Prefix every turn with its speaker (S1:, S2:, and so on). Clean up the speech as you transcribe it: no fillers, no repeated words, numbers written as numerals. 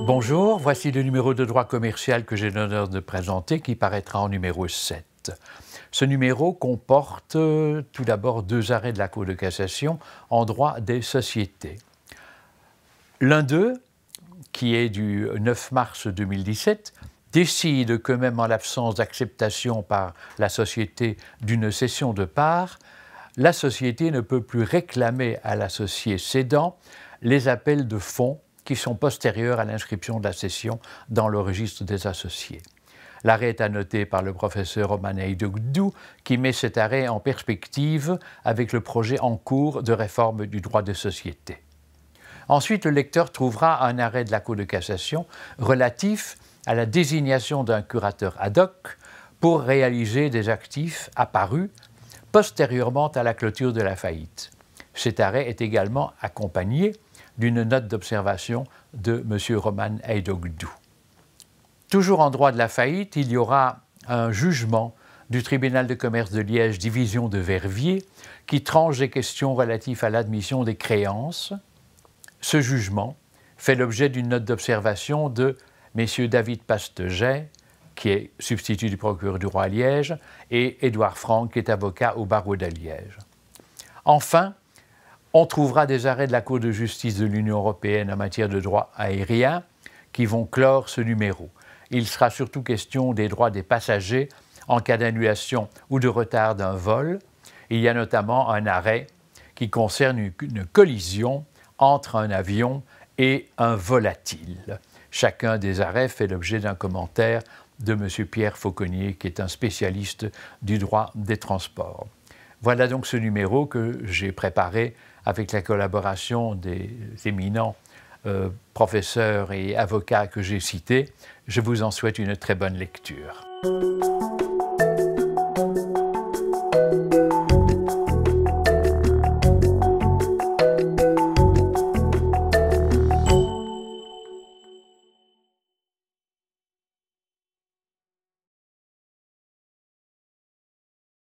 S1: Bonjour, voici le numéro de droit commercial que j'ai l'honneur de présenter qui paraîtra en numéro 7. Ce numéro comporte tout d'abord 2 arrêts de la Cour de cassation en droit des sociétés. L'un d'eux, qui est du 9 mars 2017, décide que même en l'absence d'acceptation par la société d'une cession de parts, la société ne peut plus réclamer à l'associé cédant les appels de fonds qui sont postérieurs à l'inscription de la cession dans le registre des associés. L'arrêt est annoté par le professeur Roman Haïdoukdou qui met cet arrêt en perspective avec le projet en cours de réforme du droit des sociétés. Ensuite, le lecteur trouvera un arrêt de la Cour de cassation relatif à la désignation d'un curateur ad hoc pour réaliser des actifs apparus postérieurement à la clôture de la faillite. Cet arrêt est également accompagné d'une note d'observation de M. Roman Haïdoukdou. Toujours en droit de la faillite, il y aura un jugement du tribunal de commerce de Liège, division de Verviers, qui tranche des questions relatives à l'admission des créances. Ce jugement fait l'objet d'une note d'observation de messieurs David Pasteget, qui est substitut du procureur du roi à Liège, et Édouard Franck, qui est avocat au barreau de Liège. Enfin, on trouvera des arrêts de la Cour de justice de l'Union européenne en matière de droit aérien qui vont clore ce numéro. Il sera surtout question des droits des passagers en cas d'annulation ou de retard d'un vol. Il y a notamment un arrêt qui concerne une collision entre un avion et un volatile. Chacun des arrêts fait l'objet d'un commentaire de M. Pierre Fauconnier, qui est un spécialiste du droit des transports. Voilà donc ce numéro que j'ai préparé avec la collaboration des éminents professeurs et avocats que j'ai cités. Je vous en souhaite une très bonne lecture.